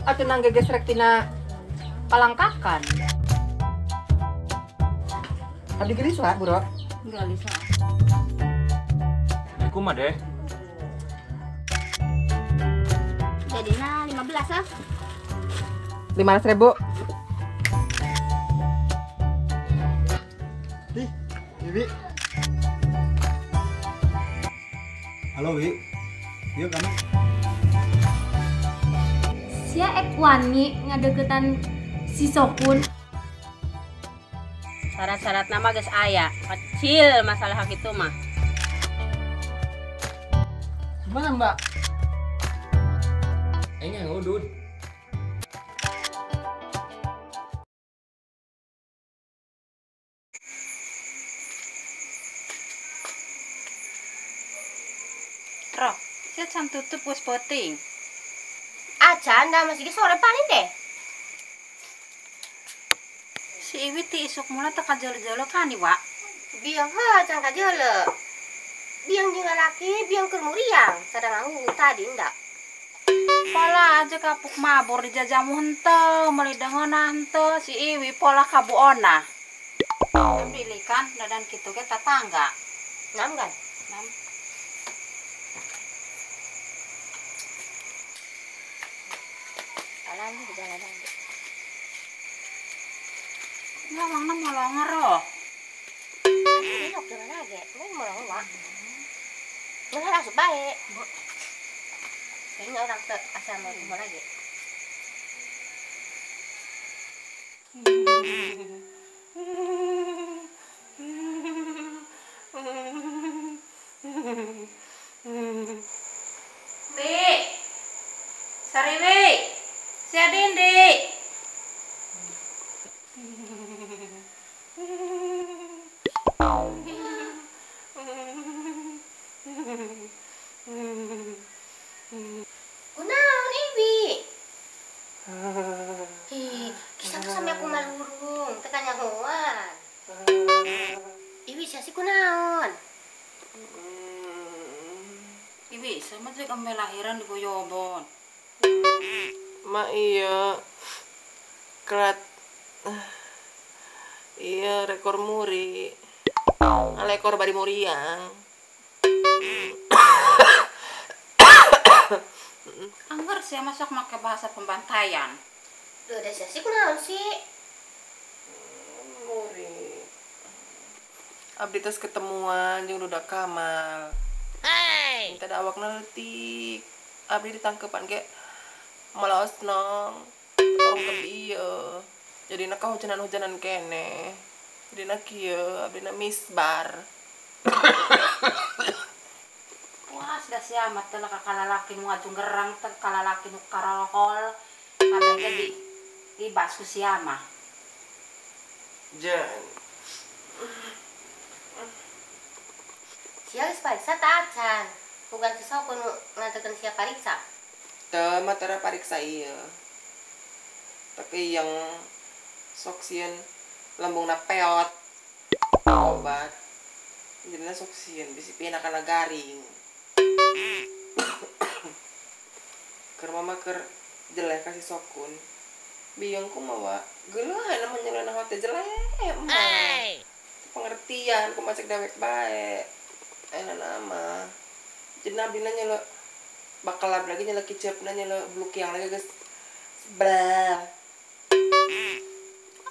Atau nang gegesrek tina palangkakan. Abdi gelis wah, Bro. Enggak bisa. Aku mah deh. Jadinya 15 ah. 15.000. Ih, Bibi. Halo, Wi. Yuk kamu. Sia ek wani ngadeketan si Sokun. Syarat-syarat nama guys aya kecil masalah hak itu mah. Gimana, Mbak? Yang udud. Roh, saya can tutup wis poting. Acan dah masih sore paling deh. Si Iwi ti isuk mula teka jolo-jolo kan nih, Wak. Biang ha can kajele. Biang jeung laki, biang keur muriang, sadang aku tadi ndak. Pola aja kapuk mabur di jajamu hente, meuli dengeuna hente si Iwi pola kabuona. Pilih kan dadan kitu ge tetangga. Nam kan? Nam. Alam di jalan lagi. Ngomongna molongan roh. Ini nok jalan lagi. Ini mau ngomong wak. Nggak langsung baik. Ini orang tuh asal mau lagi. Wi. Sariwi. Si Adindi. Kunaon Ibi? Kita tuh sampe aku malurung, tekan nyahoan. Ibi sia si kunaon? Iwi sama juga ambil lahiran di Goyobon. Ma iya kerat iya rekor muri ekor bari muriang Anggar sih masuk make bahasa pembantaian. Duh, ada sia si kunaon sih? muri abdi tes ketemuan jeung dudak Kamal minta da awak naletik abdi ditangkepan ge malaos nong orang ke iya jadi nak hujanan-hujanan kene jadi nak kieu abdi na misbar. Wah, sudah siamat teh kalalaki nu ngajung gerang teh kalalaki nu karahol. Kabeh ge di basku siama. Jan Sia geus pariksa tah acan. Bukan si Sokun ngadekeun sia pariksa. teu materi pariksa iya tapi yang soksien lambungna peot obat jadinya soksien bisi pinakan garing keur mama keur jelek kasih sokun biang kumaha geuleuh namanya nyelana hote jelek mah pengertian kumaha cek dewek bae enak nama jadi abdi nanya lo bakal lagi nyala kicap nanya lo bluk yang lagi guys blah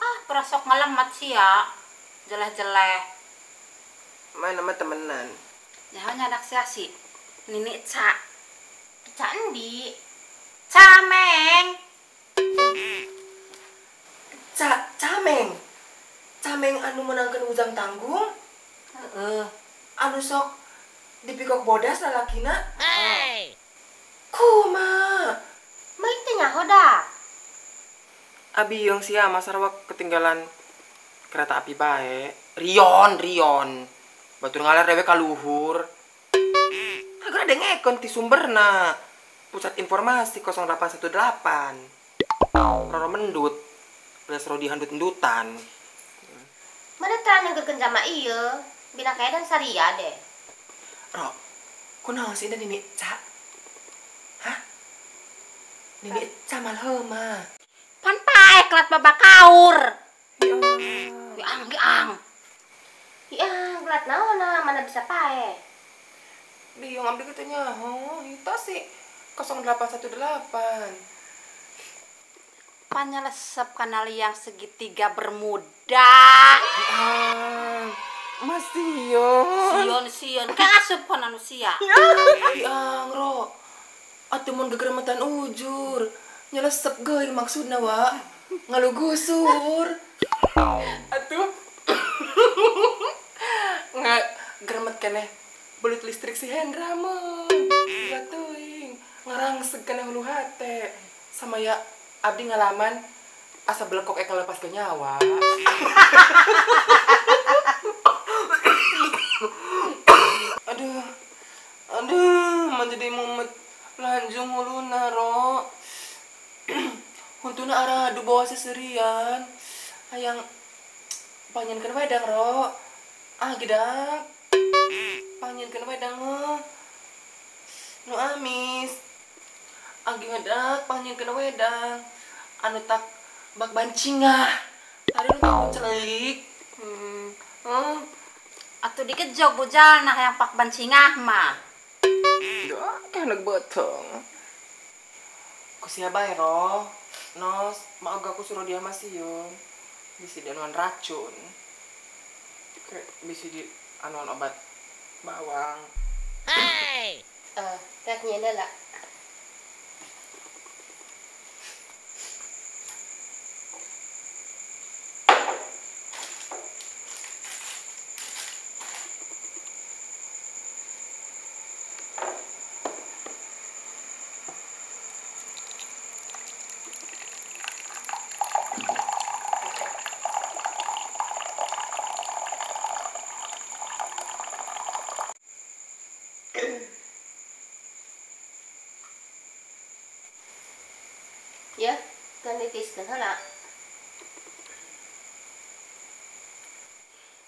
Ah, perasok ngelemat sih ya. Jeleh-jeleh. main sama temenan Jangan nyadak sia si. Nini Ca. Ca endi? Cameng. cameng anu menangkan ujang tanggung Heeh. anu sok dipikok bodas lalakina kuma Main teh nyaho dah. abi yang sia masarwak ketinggalan kereta api bae rion batur ngaler dewe kaluhur kagak ada ngekon ti sumberna pusat informasi 0818 Roro Mendut belas Rodi handut-endutan Mana teh nengkeun sama ieu? Bina kaya dan saria deh. Ro, kunaon sih ini Ca? Hah? Nini camal heuma. Pan paek lat babakaur. Ya Giang. Iya, gelat naon mana bisa pae. Biung abdi kitu nyaho. Itu sih 0818. Panyelesep kana liang segitiga bermuda. Masih yo. Sion. Kan asup kana manusia. Yang ro. Atuh mun gegerematan ujur. Nyelesep geuing maksudna wa. Ngalugusur. Atuh. Nggak geremet keneh. Belut listrik si Hendra mun. Gatuing. Ngarangseg keneh hulu hate. Sama ya abdi ngalaman asa belekok ngelepas ke nyawa. Aduh, menjadi mumet lanjung uluna ro. Huntuna arah adu bawa seserian. Hayang panjenkeun wedang ro. Gidak. Panjenkeun wedang nu amis. Gidak panjenkeun wedang. Anu tak bak bancingah. Tadi nu tak celik. Atuh dikit jog bujal nah yang pak bancingah mah. Dah, kayak betong. Kusia bae roh. Nos, maaf aku suruh dia masih yo. Bisi di anuan racun. Kayak bisi di anuan obat bawang. Kaknya ada lah. Ya, kan ditiskeun heula.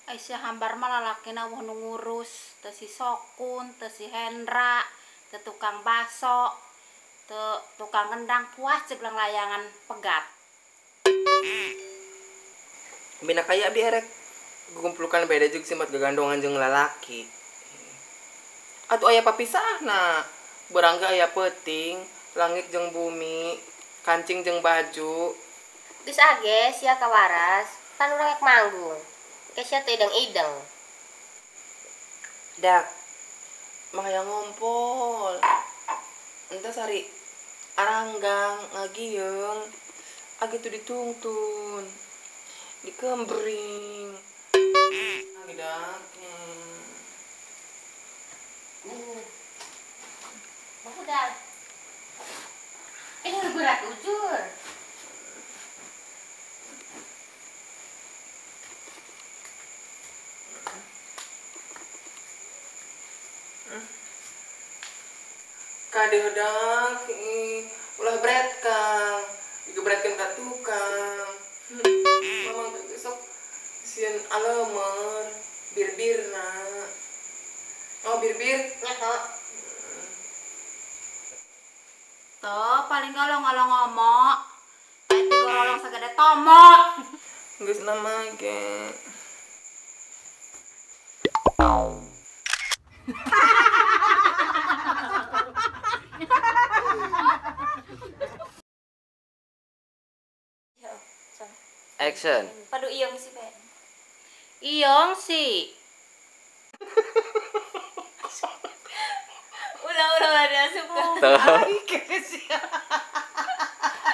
Aisyah hambar mah lalakina wah nu ngurus, teu si Sokun, teu si Hendra, teu tukang baso, teu tukang ngendang puas ceuk layangan pegat. Bina kaya abdi erek gumpulkan beda jeung simat gagandongan jeung lalaki. Atuh aya papisahna. Berangga aya peuting, langit jeung bumi, kancing jeung baju. Geus age sia kawaras, kan urang rek manggung. Kesya teu ideng-ideng. Dak, mah yang ngompol. Ente sari aranggang ngagieung. Agitu ditungtun. Dikembring. Dak. Udah. Ini berat ujur. Kadeudak ulah bret Kang. Digebretkeun ka tukang. Mamang sok sieun alemer bir-birna. Oh, bir-bir. Nyaho. Tuh paling galong-galong ngomong. Aya tigorolong sagede tomo. Geus nama ge. Action. Padu ieu sih, Be. Iyong sih. Ulang-ulang ada asup ka. Tuh.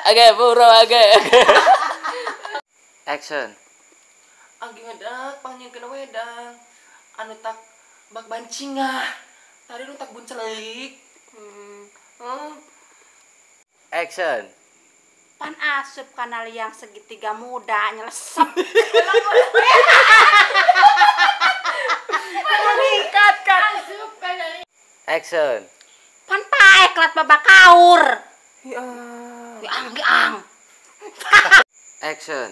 Agak buru agak. Action. Gidak panjenkeun wedang. Anu tak bak bancingah. Tadi nu tak buncelik. Action. Pan asup kana liang segitiga muda nyelesep. Action. Pan paek lat babakaur. Ya. Giang. Action.